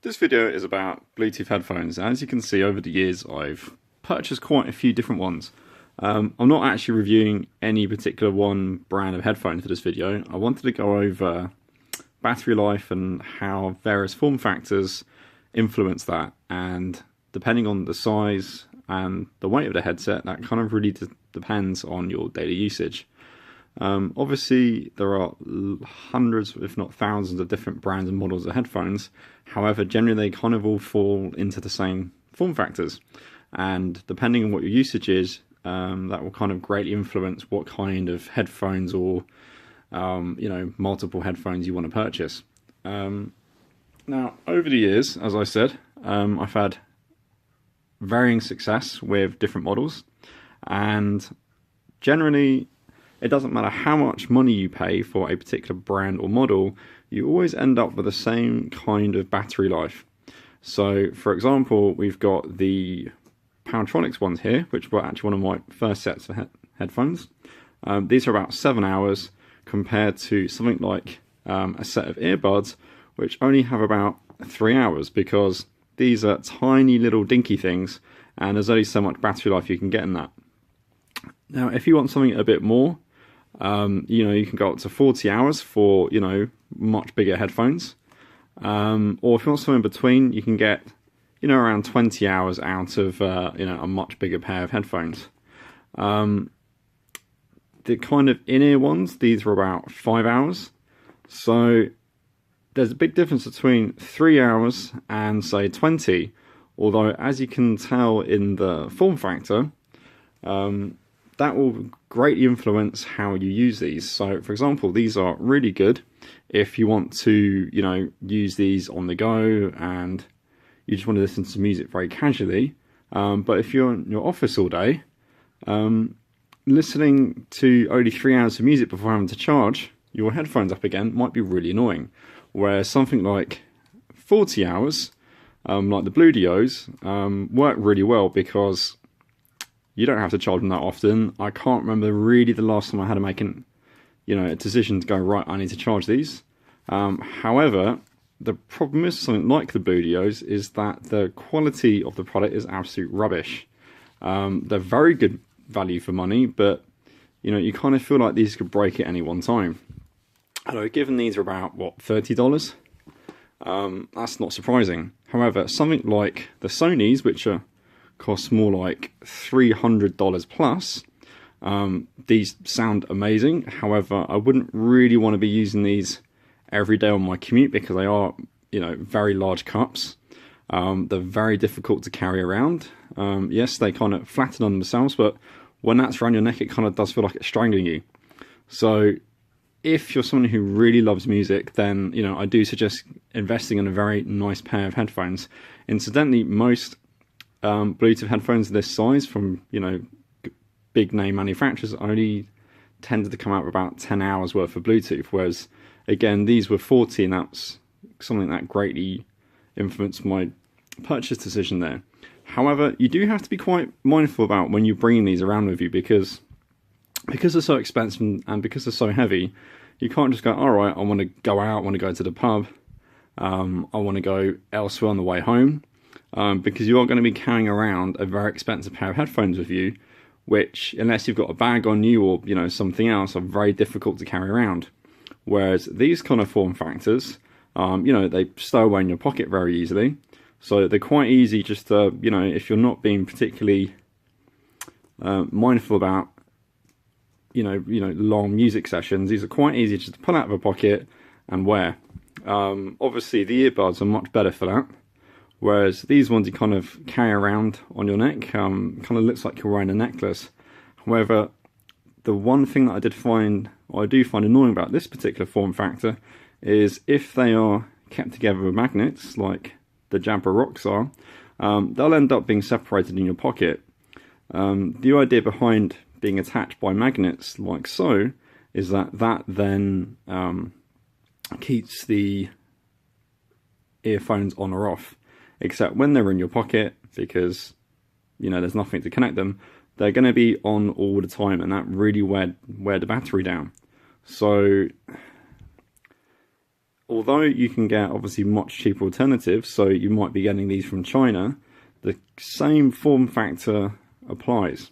This video is about Bluetooth headphones. As you can see, over the years I've purchased quite a few different ones. I'm not actually reviewing any particular one brand of headphone for this video. I wanted to go over battery life and how various form factors influence that, and depending on the size and the weight of the headset, that kind of really depends on your daily usage. Obviously, there are hundreds, if not thousands, of different brands and models of headphones. However, generally they kind of all fall into the same form factors. And depending on what your usage is, that will kind of greatly influence what kind of headphones or, multiple headphones you want to purchase. Now, over the years, as I said, I've had varying success with different models. And generally, it doesn't matter how much money you pay for a particular brand or model, you always end up with the same kind of battery life. So, for example, we've got the Powertronics ones here, which were actually one of my first sets of headphones. These are about 7 hours compared to something like a set of earbuds, which only have about 3 hours, because these are tiny little dinky things, and there's only so much battery life you can get in that. Now, if you want something a bit more, you can go up to 40 hours for, much bigger headphones. Or if you want something in between, you can get, around 20 hours out of, a much bigger pair of headphones. The kind of in-ear ones, these were about 5 hours. So there's a big difference between 3 hours and, say, 20. Although, as you can tell in the form factor, that will greatly influence how you use these. So, for example, these are really good if you want to, use these on the go and you just want to listen to music very casually. But if you're in your office all day, listening to only 3 hours of music before having to charge your headphones up again might be really annoying. Whereas something like 40 hours, like the Blue Dios, work really well because you don't have to charge them that often. I can't remember really the last time I had to make a decision to go, right, I need to charge these. However, the problem is something like the Blue Dios is that the quality of the product is absolute rubbish. They're very good value for money, but you kind of feel like these could break at any one time. Although, given these are about, $30? That's not surprising. However, something like the Sonys, which costs more like $300 plus. These sound amazing. However, I wouldn't really want to be using these every day on my commute because they are, very large cups. They're very difficult to carry around. Yes, they kind of flatten on themselves, but when that's around your neck, it kind of does feel like it's strangling you. So if you're someone who really loves music, then, I do suggest investing in a very nice pair of headphones. Incidentally, most Bluetooth headphones this size from, big name manufacturers only tended to come out with about 10 hours worth of Bluetooth, whereas, again, these were 40, and that's something that greatly influenced my purchase decision there. However, you do have to be quite mindful about when you're bringing these around with you, because they're so expensive and because they're so heavy, you can't just go, all right, I want to go out, I want to go to the pub, I want to go elsewhere on the way home. Because you are going to be carrying around a very expensive pair of headphones with you, which, unless you've got a bag on you or, something else, are very difficult to carry around. Whereas these kind of form factors, they stow away in your pocket very easily. So they're quite easy just to, if you're not being particularly mindful about, long music sessions, these are quite easy just to pull out of a pocket and wear. Obviously, the earbuds are much better for that. Whereas these ones you kind of carry around on your neck, kind of looks like you're wearing a necklace. However, the one thing that I do find annoying about this particular form factor is if they are kept together with magnets, like the Jabra Rocks are, they'll end up being separated in your pocket. The idea behind being attached by magnets like so is that then keeps the earphones on or off. Except when they're in your pocket, because, there's nothing to connect them, they're going to be on all the time, and that really wear the battery down. So although you can get obviously much cheaper alternatives, so you might be getting these from China, the same form factor applies.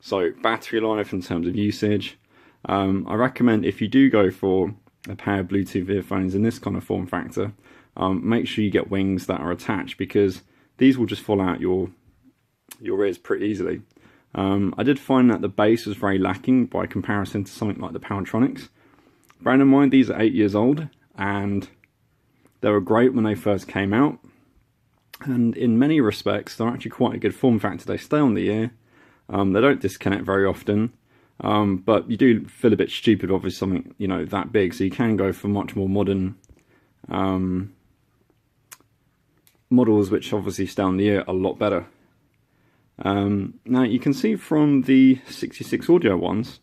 So battery life in terms of usage, I recommend if you do go for a pair of Bluetooth earphones in this kind of form factor, make sure you get wings that are attached, because these will just fall out your ears pretty easily. I did find that the bass was very lacking by comparison to something like the Powertronics. Bearing in mind these are 8 years old, and they were great when they first came out, and in many respects they're actually quite a good form factor. They stay on the ear, they don't disconnect very often, but you do feel a bit stupid with something, you know, that big, so you can go for much more modern models which obviously stay on the ear a lot better. Now you can see from the 66 audio ones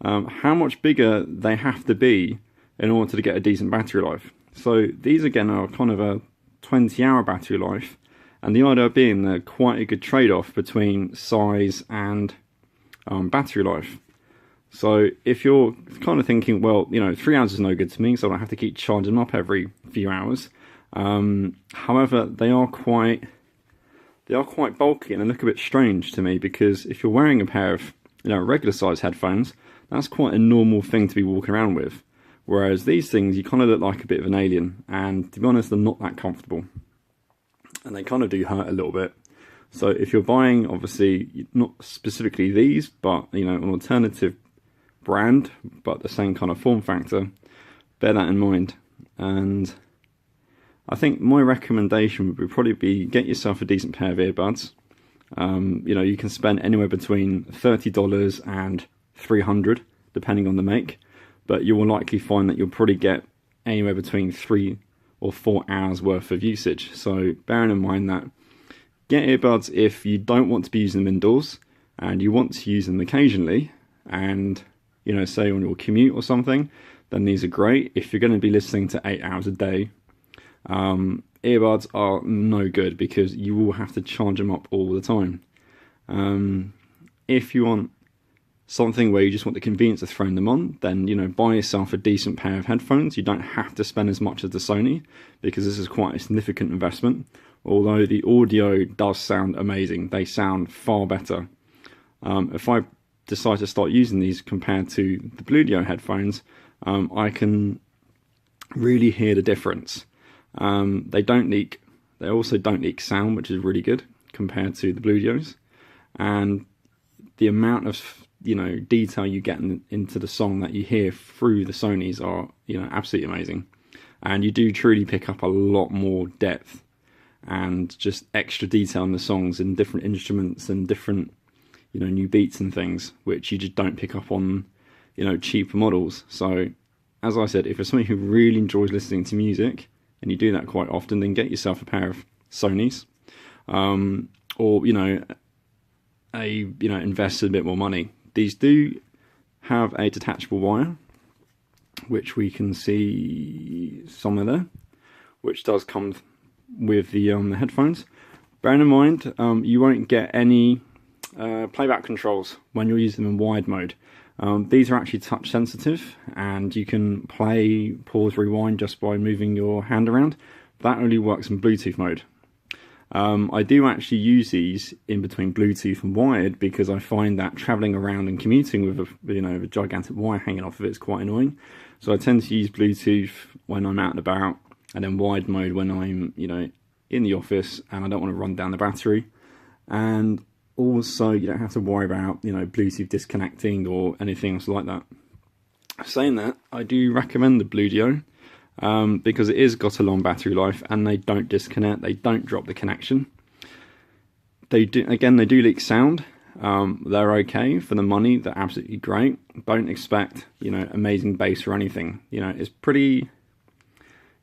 how much bigger they have to be in order to get a decent battery life. So these again are kind of a 20-hour battery life, and the idea being they're quite a good trade-off between size and battery life. So if you're kind of thinking, well, you know, 3 hours is no good to me, so I don't have to keep charging them up every few hours. However, they are quite bulky and they look a bit strange to me, because if you're wearing a pair of, you know, regular size headphones, that's quite a normal thing to be walking around with. Whereas these things, you kind of look like a bit of an alien, and to be honest, they're not that comfortable, and they kind of do hurt a little bit. So if you're buying, obviously not specifically these, but you know, an alternative brand but the same kind of form factor, bear that in mind. And I think my recommendation would probably be get yourself a decent pair of earbuds. You know, you can spend anywhere between $30 and $300 depending on the make, but you will likely find that you'll probably get anywhere between 3 or 4 hours worth of usage. So bearing in mind that, get earbuds if you don't want to be using them indoors and you want to use them occasionally, and you know, say on your commute or something, then these are great. If you're going to be listening to 8 hours a day, earbuds are no good, because you will have to charge them up all the time. If you want something where you just want the convenience of throwing them on, then, you know, buy yourself a decent pair of headphones. You don't have to spend as much as the Sony, because this is quite a significant investment. Although the audio does sound amazing, they sound far better. If I decide to start using these compared to the Bluetooth headphones, I can really hear the difference. They don't leak. They also don't leak sound, which is really good compared to the Bluetooths. And the amount of, you know, detail you get into the song that you hear through the Sonys are, you know, absolutely amazing. And you do truly pick up a lot more depth and just extra detail in the songs, and different instruments and different, you know, new beats and things, which you just don't pick up on, you know, cheaper models. So as I said, if you're somebody who really enjoys listening to music, and you do that quite often, then get yourself a pair of Sonys, or you know, invest a bit more money. These do have a detachable wire, which we can see somewhere there, which does come with the headphones. Bearing in mind, you won't get any playback controls when you're using them in wide mode. These are actually touch sensitive, and you can play, pause, rewind just by moving your hand around. That only works in Bluetooth mode. I do actually use these in between Bluetooth and wired, because I find that travelling around and commuting with a gigantic wire hanging off of it is quite annoying. So I tend to use Bluetooth when I'm out and about, and then wired mode when I'm, you know, in the office and I don't want to run down the battery. And also, you don't have to worry about, you know, Bluetooth disconnecting or anything else like that. Saying that, I do recommend the Bluetooth, because it is got a long battery life, and they don't disconnect, they don't drop the connection. They do leak sound. They're okay for the money, they're absolutely great. Don't expect, you know, amazing bass or anything. You know, it's pretty,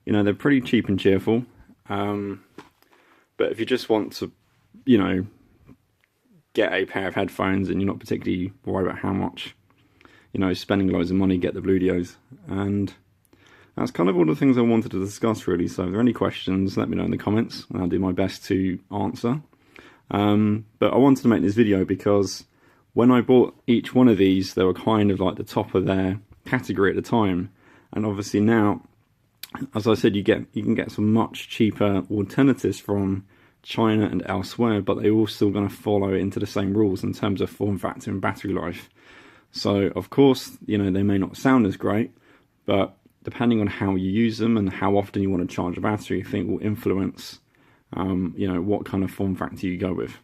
you know, they're pretty cheap and cheerful. But if you just want to, you know, get a pair of headphones and you're not particularly worried about how much, you know, spending loads of money, get the Bluetooths. And that's kind of all the things I wanted to discuss, really. So if there are any questions, let me know in the comments, and I'll do my best to answer. But I wanted to make this video because when I bought each one of these, they were kind of like the top of their category at the time. And obviously now, as I said, you can get some much cheaper alternatives from China and elsewhere, but they're all still going to follow into the same rules in terms of form factor and battery life. So, of course, they may not sound as great, but depending on how you use them and how often you want to charge a battery, I think will influence, what kind of form factor you go with.